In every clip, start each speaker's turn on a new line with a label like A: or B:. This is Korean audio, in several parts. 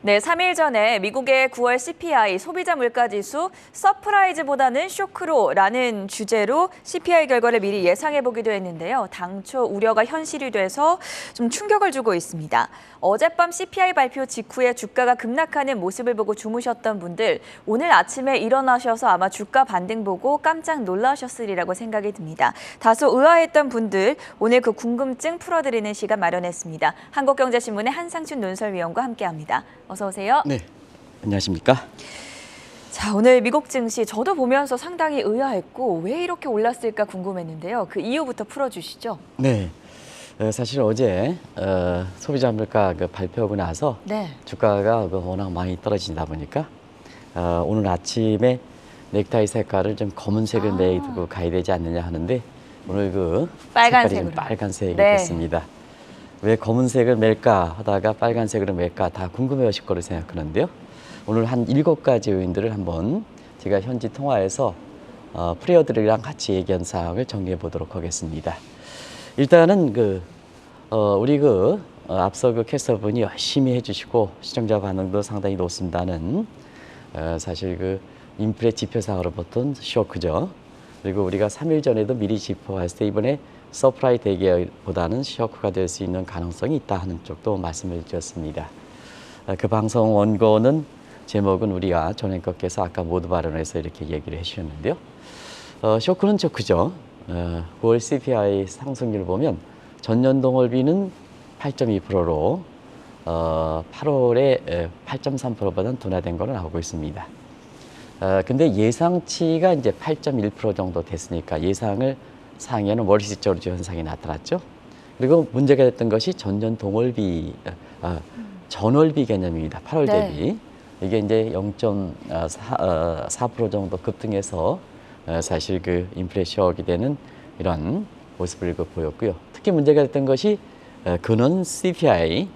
A: 네, 3일 전에 미국의 9월 CPI 소비자 물가지수 서프라이즈보다는 쇼크로라는 주제로 CPI 결과를 미리 예상해보기도 했는데요. 당초 우려가 현실이 돼서 좀 충격을 주고 있습니다. 어젯밤 CPI 발표 직후에 주가가 급락하는 모습을 보고 주무셨던 분들, 오늘 아침에 일어나셔서 아마 주가 반등 보고 깜짝 놀라셨으리라고 생각이 듭니다. 다소 의아했던 분들, 오늘 그 궁금증 풀어드리는 시간 마련했습니다. 한국경제신문의 한상춘 논설위원과 함께합니다. 어서 오세요.
B: 네, 안녕하십니까?
A: 자, 오늘 미국 증시 저도 보면서 상당히 의아했고 왜 이렇게 올랐을까 궁금했는데요. 그 이유부터 풀어주시죠.
B: 네, 사실 어제 소비자 물가 발표하고 나서
A: 네.
B: 주가가 워낙 많이 떨어지다 보니까 오늘 아침에 넥타이 색깔을 좀 검은색을 내두고 가야 되지 않느냐 하는데 오늘 그
A: 빨간색으로.
B: 색깔이 좀 빨간색이
A: 네.
B: 됐습니다. 왜 검은색을 맬까 하다가 빨간색으로 맬까 다 궁금해하실 거로 생각하는데요. 오늘 한 7가지 요인들을 한번 제가 현지 통화에서 프레어들이랑 같이 얘기한 사항을 정리해 보도록 하겠습니다. 일단은 우리 앞서 캐스터분이 열심히 해주시고 시청자 반응도 상당히 높습니다는 사실 인플레 지표상으로부터 쇼크죠. 그리고 우리가 3일 전에도 미리 짚어봤을 때 이번에 서프라이 대기보다는 쇼크가 될 수 있는 가능성이 있다 하는 쪽도 말씀을 드렸습니다. 그 방송 원고는 제목은 우리가 존 앵커께서 아까 모두 발언에서 이렇게 얘기를 해주셨는데요. 쇼크는 쇼크죠. 9월 CPI 상승률을 보면 전년 동월비는 8.2%로 8월에 8.3%보다는 둔화된 거로 나오고 있습니다. 근데 예상치가 이제 8.1% 정도 됐으니까 예상을 상회하는 월시지 조르주 현상이 나타났죠. 그리고 문제가 됐던 것이 전년 동월비, 전월비 개념입니다. 8월
A: 네.
B: 대비. 이게 이제 0.4% 정도 급등해서 사실 인플레 쇼크가 되는 이런 모습을 보였고요. 특히 문제가 됐던 것이 근원 CPI,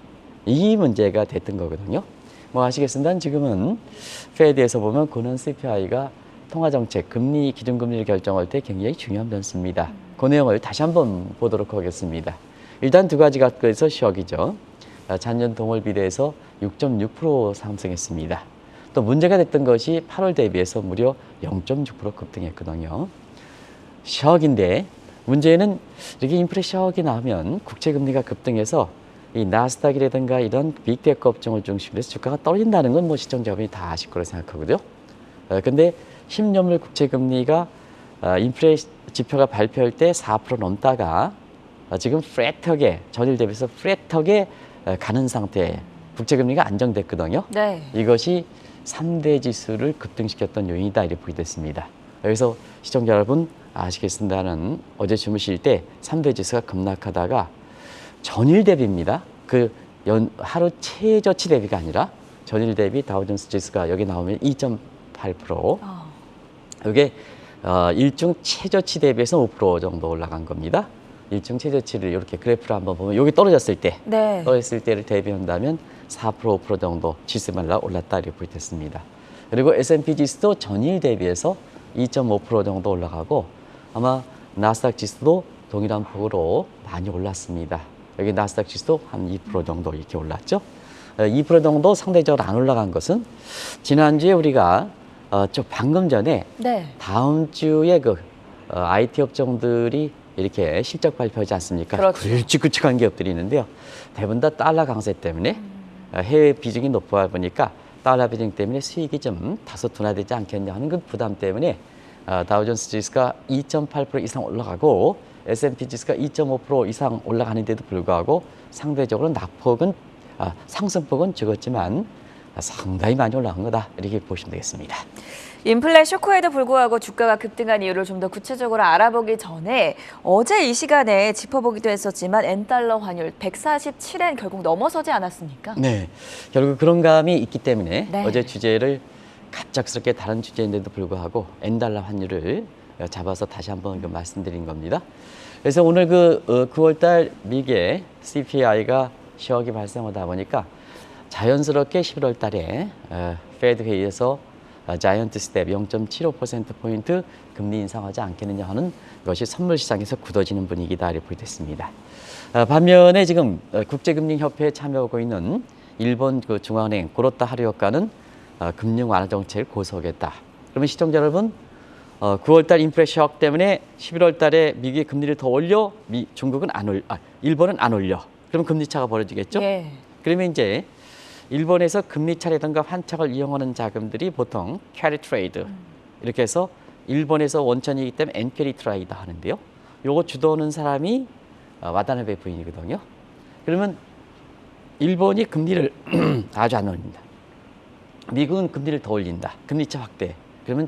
B: 이 문제가 됐던 거거든요. 뭐 아시겠습니다. 지금은 페드에서 보면 근원 CPI가 통화정책, 금리, 기준금리를 결정할 때 굉장히 중요한 변수입니다. 그 내용을 다시 한번 보도록 하겠습니다. 일단 두 가지 갖고서 쇼크이죠. 작년 동월 비례해서 6.6% 상승했습니다. 또 문제가 됐던 것이 8월 대비해서 무려 0.6% 급등했거든요. 쇼크인데 문제는 이렇게 인플레 쇼크가 나오면 국채금리가 급등해서 이 나스닥이라든가 이런 빅테크 업종을 중심으로 해서 주가가 떨어진다는 건 뭐 시청자분이 다 아실 거라 생각하거든요. 근데 10년물 국채금리가 인플레 지표가 발표할 때 4% 넘다가 지금 플랫하게 전일 대비해서 플랫하게 가는 상태에 국채금리가 안정됐거든요.
A: 네.
B: 이것이 3대 지수를 급등시켰던 요인이다 이렇게 보게 됐습니다. 여기서 시청자 여러분 아시겠습니다는 어제 주무실 때 3대 지수가 급락하다가 전일 대비입니다. 하루 최저치 대비가 아니라 전일 대비 다우존스 지수가 여기 나오면 2.8%. 이게 일중 최저치 대비해서 5% 정도 올라간 겁니다. 일중 최저치를 이렇게 그래프를 한번 보면 여기 떨어졌을 때,
A: 네.
B: 떨어졌을 때를 대비한다면 4%, 5% 정도 지수마다 올랐다 이렇게 보였습니다. 그리고 S&P 지수도 전일 대비해서 2.5% 정도 올라가고 아마 나스닥 지수도 동일한 폭으로 많이 올랐습니다. 여기 나스닥 지수도 한 2% 정도 이렇게 올랐죠. 2% 정도 상대적으로 안 올라간 것은 지난주에 우리가 방금 전에
A: 네.
B: 다음 주에 IT 업종들이 이렇게 실적 발표하지 않습니까?
A: 그렇죠.
B: 굵직굵직한 기업들이 있는데요. 대부분 다 달러 강세 때문에 해외 비중이 높아 보니까 달러 비중 때문에 수익이 좀 다소 둔화되지 않겠냐 하는 그 부담 때문에 다우존스 지수가 2.8% 이상 올라가고 S&P 지수가 2.5% 이상 올라가는데도 불구하고 상대적으로 낙폭은 상승폭은 적었지만 상당히 많이 올라간 거다 이렇게 보시면 되겠습니다.
A: 인플레 쇼크에도 불구하고 주가가 급등한 이유를 좀 더 구체적으로 알아보기 전에 어제 이 시간에 짚어보기도 했었지만 엔달러 환율 147엔 결국 넘어서지 않았습니까?
B: 네, 결국 그런 감이 있기 때문에
A: 네.
B: 어제 주제를 갑작스럽게 다른 주제인데도 불구하고 엔달러 환율을 잡아서 다시 한번 말씀드린 겁니다. 그래서 오늘 9월달 미국의 CPI가 쇼크가 발생하다 보니까 자연스럽게 11월 달에 페드 회의에서 자이언트 스텝 0.75%포인트 금리 인상하지 않겠느냐 하는 것이 선물 시장에서 굳어지는 분위기다 이렇게 됐습니다. 반면에 지금 국제금융협회에 참여하고 있는 일본 그 중앙은행 고로타 하루오카는 금융 완화 정책을 고수하겠다. 그러면 시청자 여러분, 9월달 인플레 쇼크 때문에 11월달에 미국의 금리를 더 올려 일본은 안 올려. 그럼 금리 차가 벌어지겠죠?
A: 예.
B: 그러면 이제 일본에서 금리 차라든가 환착을 이용하는 자금들이 보통 캐리 트레이드 이렇게 해서 일본에서 원천이기 때문에 엔캐리 트레이드 하는데요. 요거 주도하는 사람이 와다나베 부인이거든요. 그러면 일본이 금리를 아주 안 올린다. 미국은 금리를 더 올린다. 금리차 확대. 그러면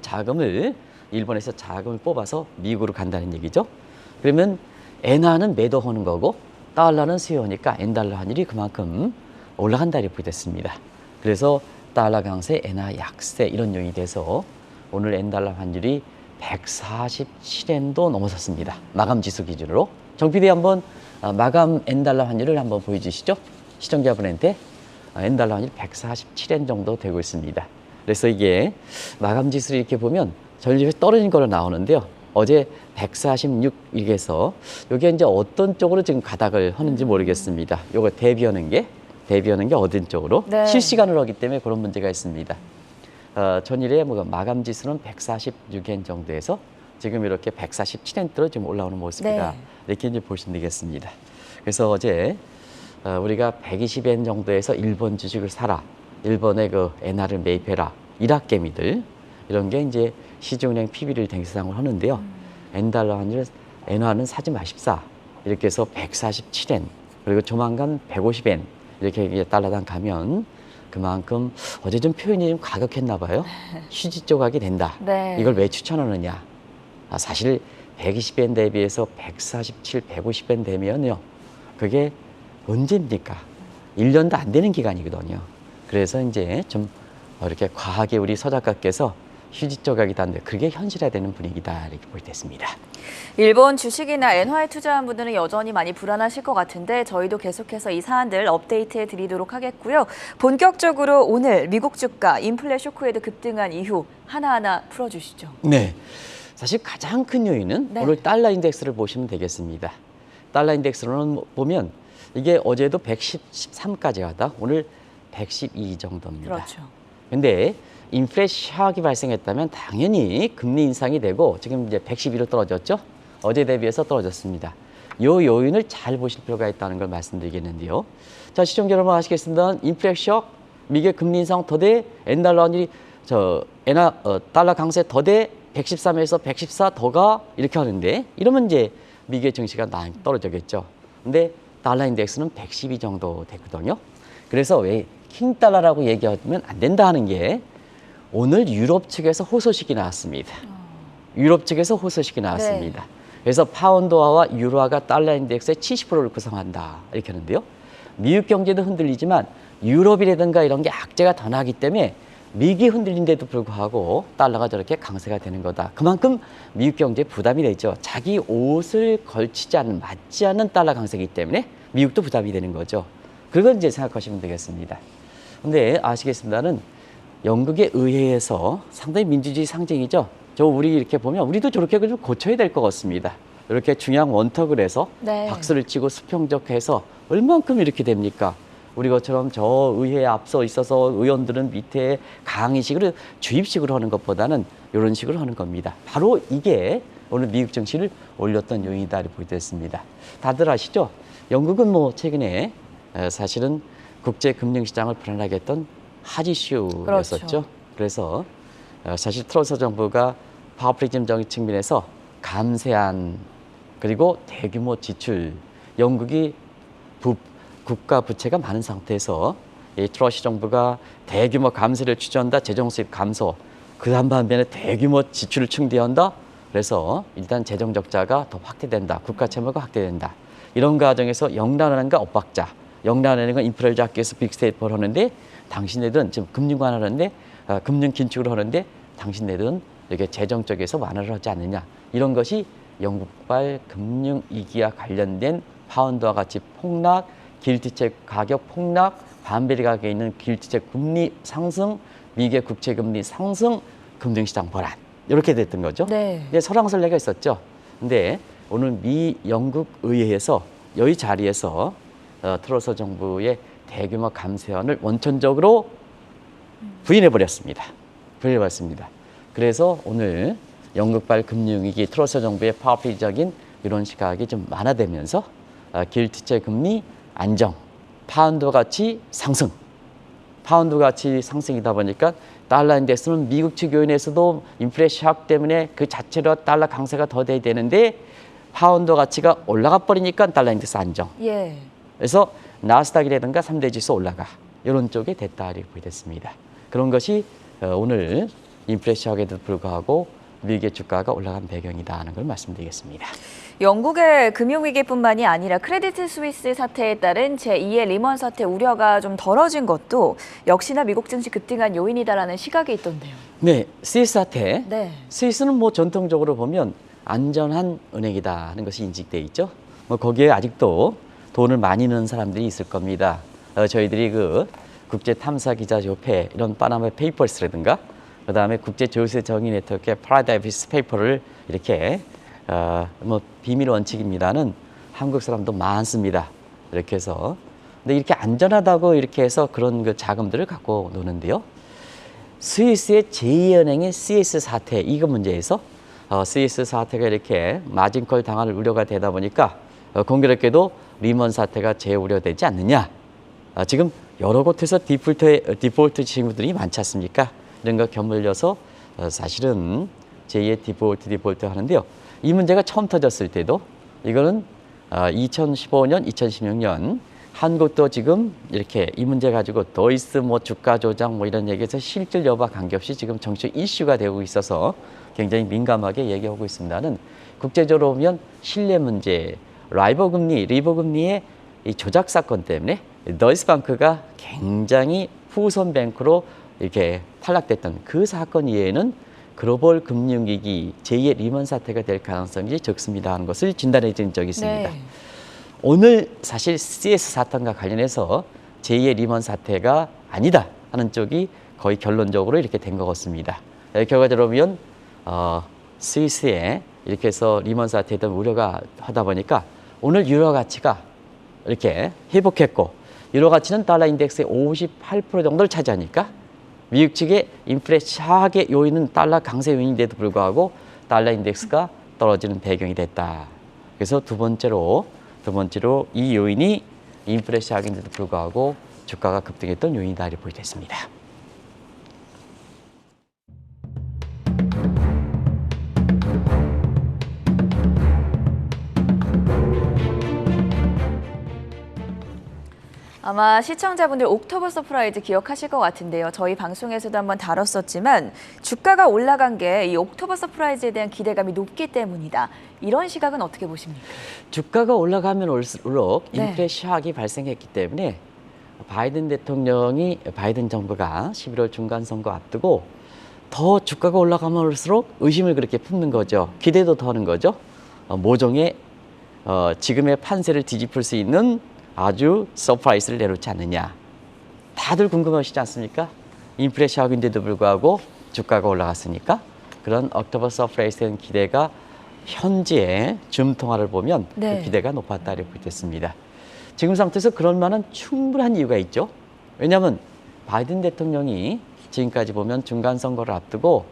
B: 일본에서 자금을 뽑아서 미국으로 간다는 얘기죠. 그러면 엔화는 매도하는 거고 달러는 수요하니까 엔달러 환율이 그만큼 올라간다 이렇게 됐습니다. 그래서 달러 강세, 엔화 약세 이런 요인이 돼서 오늘 엔달러 환율이 147엔도 넘어섰습니다. 마감 지수 기준으로. 정 PD 한번 마감 엔달러 환율을 한번 보여주시죠. 시청자분한테 엔달러 환율 147엔 정도 되고 있습니다. 그래서 이게 마감 지수를 이렇게 보면 전일에 떨어진 걸로 나오는데요. 어제 146 이렇게 해서 이게 이제 어떤 쪽으로 지금 가닥을 하는지 모르겠습니다. 요거 대비하는 게 어딘 쪽으로
A: 네.
B: 실시간으로 하기 때문에 그런 문제가 있습니다. 전일에 마감 지수는 146엔 정도에서 지금 이렇게 147엔대로 지금 올라오는 모습이다.
A: 네.
B: 이렇게 이제 보시면 되겠습니다. 그래서 어제 우리가 120엔 정도에서 일본 주식을 사라, 일본의 그 엔화를 매입해라, 일학개미들 이런 게 이제 시중은행 PB를 대상으로 하는데요. 엔달러 환율, 엔화는 사지 마십사 이렇게 해서 147엔 그리고 조만간 150엔 이렇게 달러당 가면 그만큼 어제 좀 표현이 좀 과격했나 봐요. 휴지 조각이 된다.
A: 네.
B: 이걸 왜 추천하느냐? 사실 120엔 대비해서 147, 150엔 되면요. 그게 언제입니까? 1년도 안 되는 기간이거든요. 그래서 이제 좀 이렇게 과하게 우리 서 작가께서 휴지 조각이 단데 그게 현실화되는 분위기다 이렇게 볼 때 있습니다.
A: 일본 주식이나 엔화에 투자한 분들은 여전히 많이 불안하실 것 같은데 저희도 계속해서 이 사안들 업데이트해 드리도록 하겠고요. 본격적으로 오늘 미국 주가 인플레 쇼크에도 급등한 이유 하나하나 풀어주시죠.
B: 네, 사실 가장 큰 요인은
A: 네.
B: 오늘 달러 인덱스를 보시면 되겠습니다. 달러 인덱스로는 보면 이게 어제도 113까지 가다 오늘 112 정도입니다.
A: 그렇죠.
B: 근데 인플레 쇼크가 발생했다면 당연히 금리 인상이 되고 지금 이제 112로 떨어졌죠. 어제 대비해서 떨어졌습니다. 이 요인을 잘 보실 필요가 있다는 걸 말씀드리겠는데요. 자, 시청자 여러분 아시겠습니다. 인플레 쇼크, 미국의 금리 인상 더대 엔달러 환율이 달러 강세 더대 113에서 114 더가 이렇게 하는데 이러면 이제 미국의 증시가 많이 떨어지겠죠. 근데 달러 인덱스는 112 정도 됐거든요. 그래서 왜 킹달러라고 얘기하면 안 된다 하는 게 오늘 유럽 측에서 호소식이 나왔습니다. 유럽 측에서 호소식이 나왔습니다.
A: 네.
B: 그래서 파운드화와 유로화가 달러 인덱스의 70%를 구성한다 이렇게 하는데요. 미국 경제도 흔들리지만 유럽이라든가 이런 게 악재가 더 나기 때문에 미국이 흔들린데도 불구하고 달러가 저렇게 강세가 되는 거다. 그만큼 미국 경제에 부담이 되죠. 자기 옷을 걸치지 않는, 맞지 않는 달러 강세이기 때문에 미국도 부담이 되는 거죠. 그건 이제 생각하시면 되겠습니다. 근데 아시겠습니다는 영국의 의회에서 상당히 민주주의 상징이죠. 우리 이렇게 보면 우리도 저렇게 좀 고쳐야 될 것 같습니다. 이렇게 중요한 원턱을 해서
A: 네.
B: 박수를 치고 수평적해서 얼만큼 이렇게 됩니까? 우리 것처럼 저 의회에 앞서 있어서 의원들은 밑에 강의식으로 주입식으로 하는 것보다는 이런 식으로 하는 겁니다. 바로 이게 오늘 미국 증시를 올렸던 요인이다 이렇게 보겠습니다. 다들 아시죠? 영국은 최근에 사실은 국제 금융시장을 불안하게 했던 하지 이슈였었죠.
A: 그렇죠.
B: 그래서 사실 트러스 정부가 파워프리즘 정책 측면에서 감세안 그리고 대규모 지출, 영국이 국가 부채가 많은 상태에서 이 트러스 정부가 대규모 감세를 추진한다, 재정 수입 감소, 그 반면에 대규모 지출을 충대한다. 그래서 일단 재정 적자가 더 확대된다, 국가 채무가 확대된다. 이런 과정에서 영란화는가 엇박자, 영란화는 건 인플레를 잡기 위해서 빅스테이트를 하는데 당신네들은 지금 금융 완화를 하는데 금융 긴축을 하는데 당신네들은 이렇게 재정 쪽에서 완화를 하지 않느냐. 이런 것이 영국발 금융 위기와 관련된 파운드와 같이 폭락, 길티책 가격 폭락, 반베리 가격에 있는 길티책 금리 상승, 미국의 국채 금리 상승, 금융시장 불안 이렇게 됐던 거죠.
A: 네.
B: 근데 설왕설래가 있었죠. 근데 오늘 영국 의회에서 여기 자리에서 트러스 정부의 대규모 감세안을 원천적으로 부인해버렸습니다. 부인해버렸습니다. 그래서 오늘 영국발 금융위기 트러스 정부의 파워피적인 이런 시각이 좀 완화되면서 길티체 금리 안정, 파운드 가치 상승, 파운드 가치 상승이다 보니까 달러 인덱스는 미국 측 요인에서도 인플레이션 shock 때문에 그 자체로 달러 강세가 더 돼야 되는데 파운드 가치가 올라가 버리니까 달러 인덱스 안정.
A: 예.
B: 그래서 나스닥이라든가 3대 지수 올라가 이런 쪽에 됐다 이렇게 보겠습니다. 그런 것이 오늘 인플레이션 shock에도 불구하고 미국의 주가가 올라간 배경이다 하는 걸 말씀드리겠습니다.
A: 영국의 금융위기뿐만이 아니라 크레디트 스위스 사태에 따른 제2의 리먼 사태 우려가 좀 덜어진 것도 역시나 미국 증시 급등한 요인이다라는 시각이 있던데요.
B: 네, 스위스 사태.
A: 네.
B: 스위스는 뭐 전통적으로 보면 안전한 은행이다 하는 것이 인식돼 있죠. 뭐 거기에 아직도 돈을 많이 넣은 사람들이 있을 겁니다. 저희들이 그 국제 탐사 기자 협회 이런 파나마 페이퍼스라든가 그다음에 국제 조세 정의 네트워크의 파라다이스 페이퍼를 이렇게 뭐 비밀 원칙입니다는 한국 사람도 많습니다. 이렇게 해서 근데 이렇게 안전하다고 이렇게 해서 그런 그 자금들을 갖고 노는데요. 스위스의 제2은행의 CS 사태 이거 문제에서 스위스 사태가 이렇게 마진콜 당할 우려가 되다 보니까 공교롭게도 리먼 사태가 재우려되지 않느냐. 지금 여러 곳에서 디폴트 친구들이 많지 않습니까? 이런 거 견물려서 사실은 제2의 디폴트 하는데요. 이 문제가 처음 터졌을 때도 이거는 2015년, 2016년 한국도 지금 이렇게 이 문제 가지고 도이스 뭐 주가 조작 뭐 이런 얘기에서 실질 여부와 관계없이 지금 정치적 이슈가 되고 있어서 굉장히 민감하게 얘기하고 있습니다는 국제적으로 보면 신뢰 문제, 리버 금리의 이 조작 사건 때문에 도이스 뱅크가 굉장히 후손 뱅크로 이렇게 탈락됐던 그 사건 이외에는 글로벌 금융위기 제2의 리먼 사태가 될 가능성이 적습니다 하는 것을 진단해 준 적이 있습니다.
A: 네.
B: 오늘 사실 CS 사건과 관련해서 제2의 리먼 사태가 아니다 하는 쪽이 거의 결론적으로 이렇게 된 것 같습니다. 결과적으로 보면 스위스에 이렇게 해서 리먼 사태에 대한 우려가 하다 보니까 오늘 유로 가치가 이렇게 회복했고 유로 가치는 달러 인덱스의 58% 정도를 차지하니까 미국 측의 인플레이션 샥의 요인은 달러 강세 요인인데도 불구하고 달러 인덱스가 떨어지는 배경이 됐다. 그래서 두 번째로 이 요인이 인플레이션 샥인데도 불구하고 주가가 급등했던 요인이다 이렇게 보여졌습니다.
A: 아마 시청자분들 옥토버 서프라이즈 기억하실 것 같은데요. 저희 방송에서도 한번 다뤘었지만 주가가 올라간 게 이 옥토버 서프라이즈에 대한 기대감이 높기 때문이다. 이런 시각은 어떻게 보십니까?
B: 주가가 올라가면 올수록
A: 네.
B: 인플레이션 샥이 발생했기 때문에 바이든 정부가 11월 중간 선거 앞두고 더 주가가 올라가면 올수록 의심을 그렇게 품는 거죠. 기대도 더 하는 거죠. 모종의 지금의 판세를 뒤집을 수 있는 아주 서프라이즈를 내놓지 않느냐. 다들 궁금하시지 않습니까? 인플레이션 샥인데도 불구하고 주가가 올라갔으니까 그런 옥토버 서프라이즈에 기대가 현지의 줌 통화를 보면
A: 네.
B: 그 기대가 높았다 이렇게 됐습니다. 지금 상태에서 그럴 만한 충분한 이유가 있죠. 왜냐하면 바이든 대통령이 지금까지 보면 중간 선거를 앞두고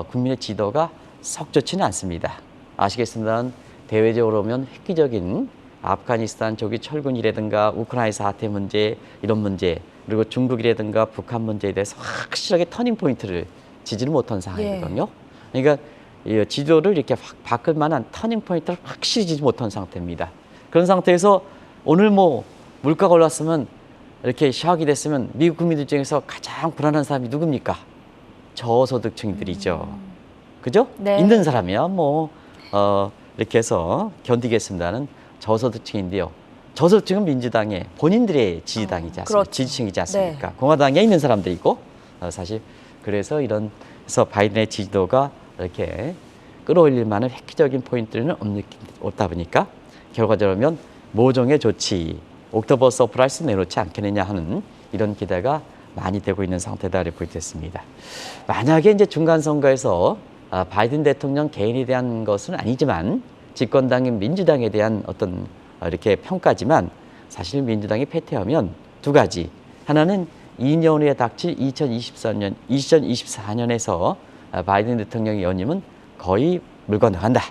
B: 국민의 지도가 썩 좋지는 않습니다. 아시겠습니다만 대외적으로 보면 획기적인 아프가니스탄 조기 철군이라든가 우크라이나 사태 문제 이런 문제 그리고 중국이라든가 북한 문제에 대해서 확실하게 터닝 포인트를 지지를 못한 상황이거든요. 그러니까 이 지도를 이렇게 확 바꿀 만한 터닝 포인트를 확실히 지지 못한 상태입니다. 그런 상태에서 오늘 뭐 물가가 올랐으면 이렇게 샥이 됐으면 미국 국민들 중에서 가장 불안한 사람이 누굽니까? 저소득층들이죠. 그죠?
A: 네.
B: 있는 사람이야 뭐 이렇게 해서 견디겠습니다는 저소득층인데요. 저소득층은 민주당의 본인들의 지지당이지 않습니까?
A: 그렇죠.
B: 지지층이지 않습니까?
A: 네.
B: 공화당에 있는 사람도 있고 사실 그래서 그래서 바이든의 지지도가 이렇게 끌어올릴 만한 획기적인 포인트는 없다 보니까 결과적으로 모종의 조치, 옥토버 서프라이즈 내놓지 않겠느냐 하는 이런 기대가 많이 되고 있는 상태다 이렇게 보여졌습니다. 만약에 이제 중간 선거에서 바이든 대통령 개인에 대한 것은 아니지만 집권당인 민주당에 대한 어떤 이렇게 평가지만 사실 민주당이 패퇴하면 두 가지. 하나는 2년 후에 닥칠 2024년에서 바이든 대통령의 연임은 거의 물 건너간다.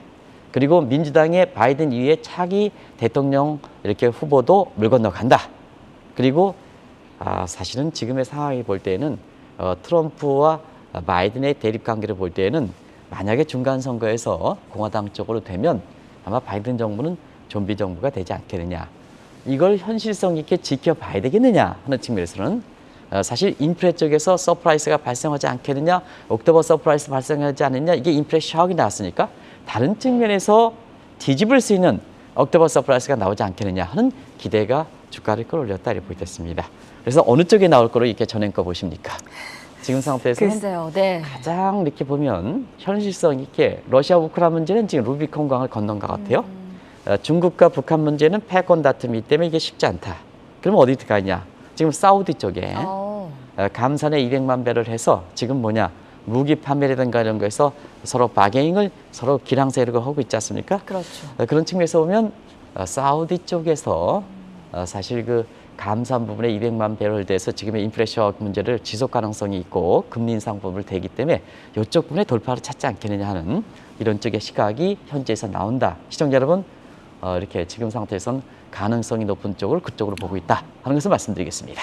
B: 그리고 민주당의 바이든 이후에 차기 대통령 이렇게 후보도 물 건너간다. 그리고 사실은 지금의 상황을 볼 때는 트럼프와 바이든의 대립 관계를 볼 때는 만약에 중간 선거에서 공화당 쪽으로 되면 아마 바이든 정부는 좀비 정부가 되지 않겠느냐. 이걸 현실성 있게 지켜봐야 되겠느냐 하는 측면에서는 사실 인플레 쪽에서 서프라이즈가 발생하지 않겠느냐, 옥토버 서프라이즈 발생하지 않느냐, 이게 인플레 셔크가 나왔으니까 다른 측면에서 뒤집을 수 있는 옥토버 서프라이즈가 나오지 않겠느냐 하는 기대가 주가를 끌어올렸다 이렇게 보겠습니다. 그래서 어느 쪽에 나올 거로 이렇게 전행거 보십니까? 지금 상태에서는
A: 글쎄요, 네.
B: 가장 이렇게 보면 현실성 있게 러시아 우크라이나 문제는 지금 루비콘 강을 건넌 것 같아요. 중국과 북한 문제는 패권 다툼이기 때문에 이게 쉽지 않다. 그러면 어디 가냐? 지금 사우디 쪽에 감산에 200만 배를 해서 지금 뭐냐? 무기 판매라든가 이런 거에서 서로 바게닝을 서로 기량세력을 하고 있지 않습니까?
A: 그렇죠.
B: 그런 측면에서 보면 사우디 쪽에서 사실 그 감산 부분에 200만 배럴 대해서 지금의 인플레이션 문제를 지속 가능성이 있고 금리 인상 부분을 대기 때문에 이쪽 부분에 돌파를 찾지 않겠느냐 하는 이런 쪽의 시각이 현재에서 나온다. 시청자 여러분, 이렇게 지금 상태에서는 가능성이 높은 쪽을 그쪽으로 보고 있다 하는 것을 말씀드리겠습니다.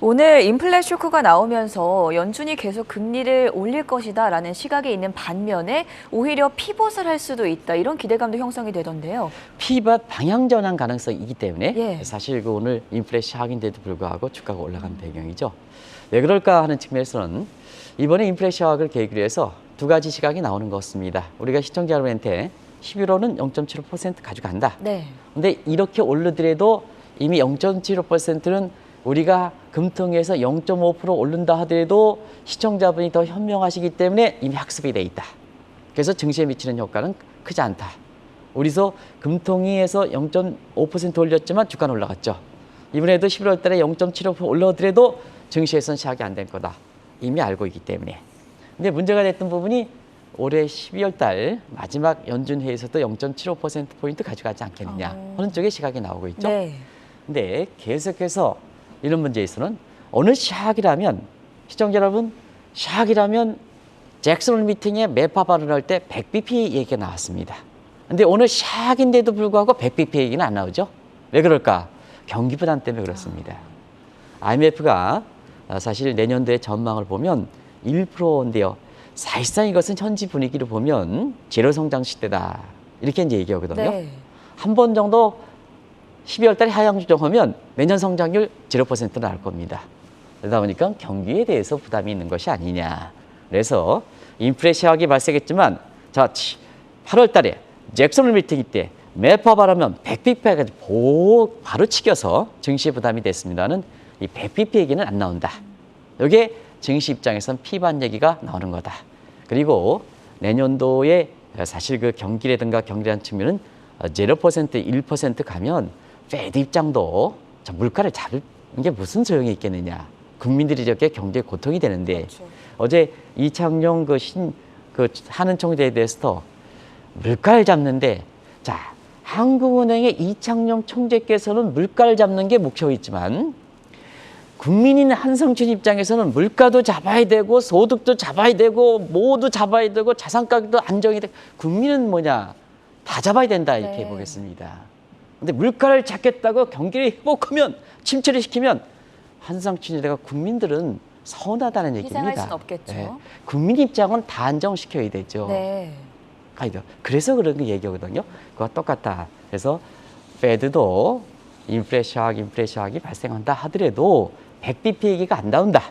A: 오늘 인플레 쇼크가 나오면서 연준이 계속 금리를 올릴 것이다라는 시각이 있는 반면에 오히려 피봇을 할 수도 있다. 이런 기대감도 형성이 되던데요.
B: 피벗 방향 전환 가능성이 있기 때문에
A: 예.
B: 사실 그 오늘 인플레 샥인데도 불구하고 주가가 올라간 배경이죠. 왜 그럴까 하는 측면에서는 이번에 인플레 샥을 계기로 해서 두 가지 시각이 나오는 것 같습니다. 우리가 시청자 여러분한테 11월은 0.75% 가져간다.
A: 네.
B: 근데 이렇게 오르더라도 이미 0.75%는 우리가 금통위에서 0.5% 오른다 하더라도 시청자분이 더 현명하시기 때문에 이미 학습이 돼 있다. 그래서 증시에 미치는 효과는 크지 않다. 우리서 금통위에서 0.5% 올렸지만 주가는 올라갔죠. 이번에도 11월 달에 0.75% 올라오더라도 증시에서는 시작이 안 된 거다. 이미 알고 있기 때문에. 근데 문제가 됐던 부분이 올해 12월 달 마지막 연준 회의에서도 0.75%포인트 가져가지 않겠느냐 하는 쪽의 시각이 나오고 있죠.
A: 네.
B: 근데 계속해서 이런 문제에 있어서는 어느 샥이라면 시청자 여러분, 샥이라면 잭슨 홀 미팅에 매파 발언할 때 100bp 얘기가 나왔습니다. 근데 오늘 샥인데도 불구하고 100bp 얘기는 안 나오죠. 왜 그럴까? 경기 부담 때문에 그렇습니다. IMF가 사실 내년도의 전망을 보면 1%인데요. 사실상 이것은 현지 분위기를 보면 제로 성장 시대다. 이렇게 이제 얘기하거든요.
A: 네.
B: 한 번 정도 12월 달에 하향 조정하면 내년 성장률 0% 나올 겁니다. 그러다 보니까 경기에 대해서 부담이 있는 것이 아니냐. 그래서 인플레 샥이 발생했지만 자 8월 달에 잭슨 홀 미팅 때 매파 발하면 100bp까지 바로 치겨서 증시 부담이 됐습니다는 이 100bp 얘기는 안 나온다. 이게 증시 입장에선 피반 얘기가 나오는 거다. 그리고 내년도에 사실 그 경기라든가 경기라는 측면은 0%, 1% 가면 페드 입장도 물가를 잡는 게 무슨 소용이 있겠느냐. 국민들이 저렇게 경제 고통이 되는데
A: 그렇죠.
B: 어제 이창용 하는 총재에 대해서도 물가를 잡는데 자 한국은행의 이창용 총재께서는 물가를 잡는 게 목표이지만 국민인 한성춘 입장에서는 물가도 잡아야 되고 소득도 잡아야 되고 모두 잡아야 되고 자산 가격도 안정이 되고 국민은 뭐냐 다 잡아야 된다 이렇게
A: 네.
B: 보겠습니다. 근데 물가를 잡겠다고 경기를 회복하면 침체를 시키면 한상춘이 내가 국민들은 서운하다는 얘기입니다.
A: 희생할 수는 없겠죠.
B: 네. 국민 입장은 다 안정시켜야 되죠.
A: 네.
B: 그래서 그런 거 얘기하거든요. 그와 똑같다. 그래서 페드도 인플레 샥이 발생한다 하더라도 100bp 얘기가 안 나온다.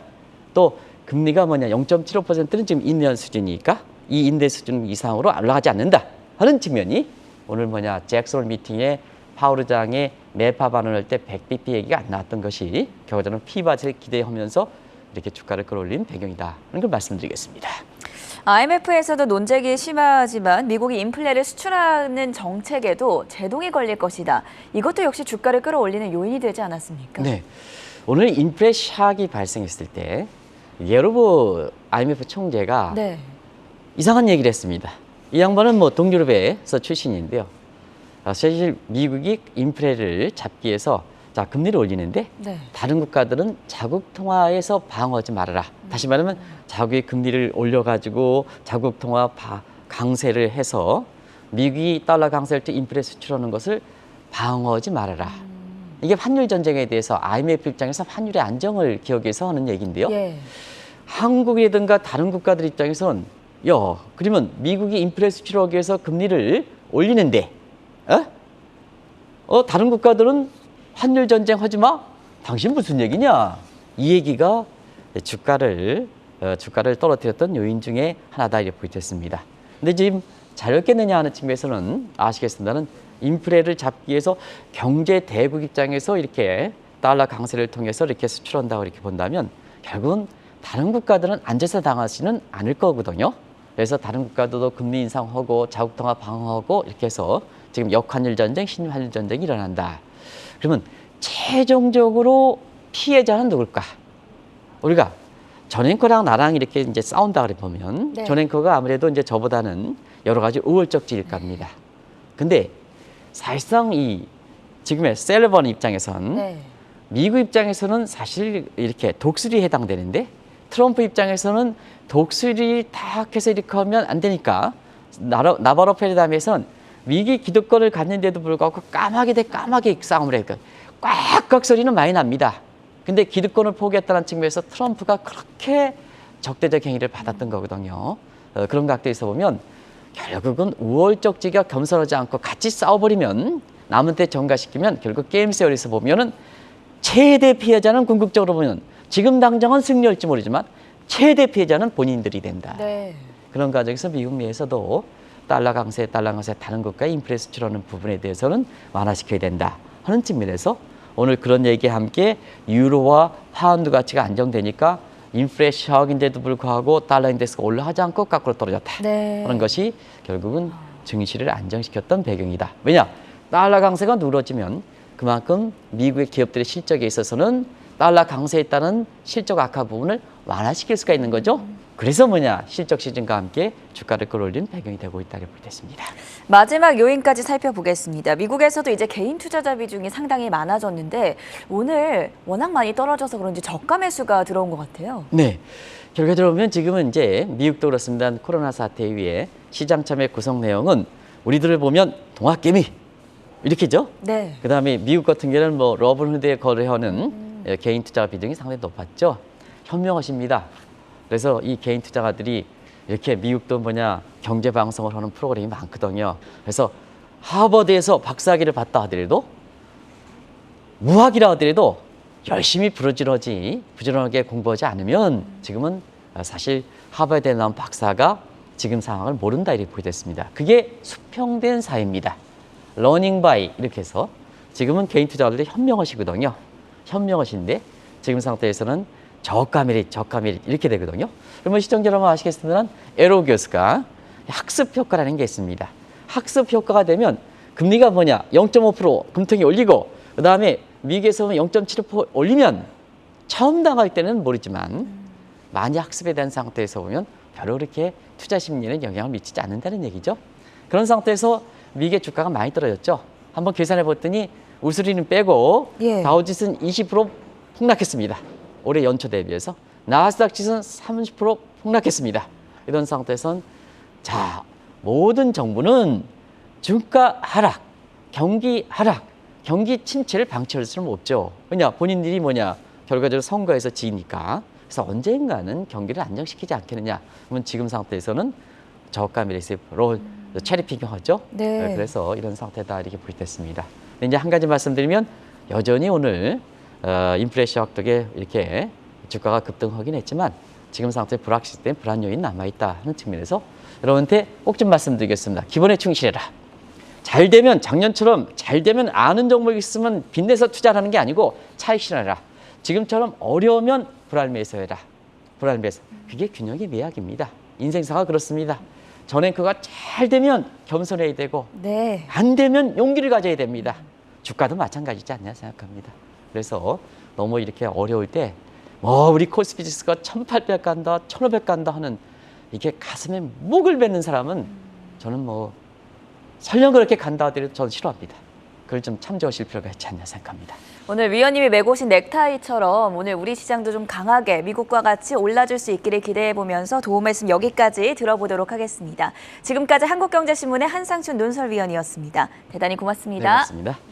B: 또 금리가 뭐냐 0.75%는 지금 인내한 수준이니까 이 인내 수준 이상으로 올라가지 않는다 하는 측면이 오늘 뭐냐 잭슨 홀 미팅에 파월 의장의 매파 발언할 때 100bp 얘기가 안 나왔던 것이 결과적으로 피벗을 기대하면서 이렇게 주가를 끌어올린 배경이다 하는 걸 말씀드리겠습니다.
A: IMF에서도 논쟁이 심하지만 미국이 인플레를 수출하는 정책에도 제동이 걸릴 것이다. 이것도 역시 주가를 끌어올리는 요인이 되지 않았습니까?
B: 네. 오늘 인플레 샥이 발생했을 때 예로부 IMF 총재가
A: 네.
B: 이상한 얘기를 했습니다. 이 양반은 뭐 동유럽에서 출신인데요. 사실 미국이 인플레를 잡기 위해서 자, 금리를 올리는데
A: 네.
B: 다른 국가들은 자국 통화에서 방어하지 말아라. 다시 말하면 자국의 금리를 올려가지고 자국 통화 강세를 해서 미국이 달러 강세할 때 인플레 수출하는 것을 방어하지 말아라. 이게 환율 전쟁에 대해서 IMF 입장에서 환율의 안정을 기하기 위해서 하는 얘기인데요.
A: 예.
B: 한국이든가 다른 국가들 입장에서는 그러면 미국이 인플레 수출하기 위해서 금리를 올리는데 다른 국가들은 환율 전쟁 하지 마? 당신 무슨 얘기냐? 이 얘기가 주가를 떨어뜨렸던 요인 중에 하나다 이렇게 보여졌습니다. 근데 지금 잘 얻겠느냐 하는 측면에서는 아시겠습니다는 인플레를 잡기 위해서 경제 대국 입장에서 이렇게 달러 강세를 통해서 이렇게 수출한다고 이렇게 본다면 결국은 다른 국가들은 앉아서 당하지는 않을 거거든요. 그래서 다른 국가들도 금리 인상하고 자국 통화 방어하고 이렇게 해서 지금 역환율 전쟁, 신환율 전쟁이 일어난다. 그러면 최종적으로 피해자는 누굴까? 우리가 전 앵커랑 나랑 이렇게 이제 싸운다 그래 보면
A: 네.
B: 전 앵커가 아무래도 이제 저보다는 여러 가지 우월적지일 겁니다. 근데 사실상 이 지금의 셀러번 입장에선
A: 네.
B: 미국 입장에서는 사실 이렇게 독수리에 해당되는데 트럼프 입장에서는 독수리 딱 해서 이렇게 하면 안 되니까 나바로 패러다임에선 위기 기득권을 갖는데도 불구하고 까마귀 싸움을 해요. 꽉꽉 소리는 많이 납니다. 근데 기득권을 포기했다는 측면에서 트럼프가 그렇게 적대적 행위를 받았던 거거든요. 그런 각도에서 보면 결국은 우월적지가 겸손하지 않고 같이 싸워버리면 남한테 전가시키면 결국 게임 세어리에서 보면은 최대 피해자는 궁극적으로 보면 지금 당장은 승리할지 모르지만 최대 피해자는 본인들이 된다.
A: 네.
B: 그런 과정에서 미국 내에서도 달러 강세 다른 국가의 인플레 수출하는 부분에 대해서는 완화시켜야 된다 하는 측면에서 오늘 그런 얘기와 함께 유로와 파운드 가치가 안정되니까 인플레 셔크인데도 불구하고 달러 인덱스가 올라가지 않고 거꾸로 떨어졌다
A: 네.
B: 하는 것이 결국은 증시를 안정시켰던 배경이다. 왜냐? 달러 강세가 누그러지면 그만큼 미국의 기업들의 실적에 있어서는 달러 강세에 따른 실적 악화 부분을 완화시킬 수가 있는 거죠. 그래서 실적 시즌과 함께 주가를 끌어올린 배경이 되고 있다고 볼 수 있습니다.
A: 마지막 요인까지 살펴보겠습니다. 미국에서도 이제 개인 투자자 비중이 상당히 많아졌는데 오늘 워낙 많이 떨어져서 그런지 저가 매수가 들어온 것 같아요.
B: 네. 결과적으로 보면 지금은 이제 미국도 그렇습니다. 코로나 사태 이후에 시장 참여 구성 내용은 우리들을 보면 동학개미 이렇게죠.
A: 네.
B: 그다음에 미국 같은 경우는 러블후드에 거래하는 개인 투자 비중이 상당히 높았죠. 현명하십니다. 그래서 이 개인 투자가들이 이렇게 미국도 경제 방송을 하는 프로그램이 많거든요. 그래서 하버드에서 박사학위를 받다 하더라도 무학이라 하더라도 열심히 부지런하게 공부하지 않으면 지금은 사실 하버드에 나온 박사가 지금 상황을 모른다 이렇게 보게 됐습니다. 그게 수평된 사회입니다. 러닝 바이 이렇게 해서 지금은 개인 투자자들이 현명하시거든요. 현명하신데 지금 상태에서는 저가 메릿 이렇게 되거든요. 그러면 시청자 여러분 아시겠습니다만 에로 교수가 학습 효과라는 게 있습니다. 학습 효과가 되면 금리가 0.5% 금통이 올리고 그다음에 미국에서 0.75% 올리면 처음 당할 때는 모르지만 많이 학습에 대한 상태에서 보면 별로 그렇게 투자 심리에는 영향을 미치지 않는다는 얘기죠. 그런 상태에서 미국의 주가가 많이 떨어졌죠. 한번 계산해 봤더니 우스리는 빼고
A: 예.
B: 다우지수는 20% 폭락했습니다. 올해 연초 대비해서 나스닥 지수는 30% 폭락했습니다. 이런 상태에선 모든 정부는 주가 하락, 경기 하락, 경기 침체를 방치할 수는 없죠. 왜냐? 본인들이 결과적으로 선거에서 지니까. 그래서 언젠가는 경기를 안정시키지 않겠느냐. 그러면 지금 상태에서는 저가 메리스로 체리핑 하죠.
A: 네.
B: 그래서 이런 상태다 이렇게 보겠습니다. 이제 한 가지 말씀드리면 여전히 오늘 인플레 셔크 덕에 이렇게 주가가 급등하긴 했지만 지금 상태 불확실성 불안 요인 남아있다 하는 측면에서 여러분한테 꼭 좀 말씀드리겠습니다. 기본에 충실해라. 잘 되면 작년처럼 잘 되면 아는 종목이 있으면 빚내서 투자하는 게 아니고 차익 실현해라. 지금처럼 어려우면 불알매서 해라. 불알매서. 그게 균형의 매약입니다. 인생사가 그렇습니다. 전 앵커가 잘 되면 겸손해야 되고
A: 네.
B: 안 되면 용기를 가져야 됩니다. 주가도 마찬가지지 않냐 생각합니다. 그래서 너무 이렇게 어려울 때 우리 코스피 지수가 1800 간다, 1500 간다 하는 이게 가슴에 목을 뱉는 사람은 저는 설령 그렇게 간다 하더라도 저는 싫어합니다. 그걸 좀 참조하실 필요가 있지 않나 생각합니다.
A: 오늘 위원님이 메고 오신 넥타이처럼 오늘 우리 시장도 좀 강하게 미국과 같이 올라줄 수 있기를 기대해보면서 도움 말씀 여기까지 들어보도록 하겠습니다. 지금까지 한국경제신문의 한상춘 논설위원이었습니다. 대단히 고맙습니다.
B: 네, 고맙습니다.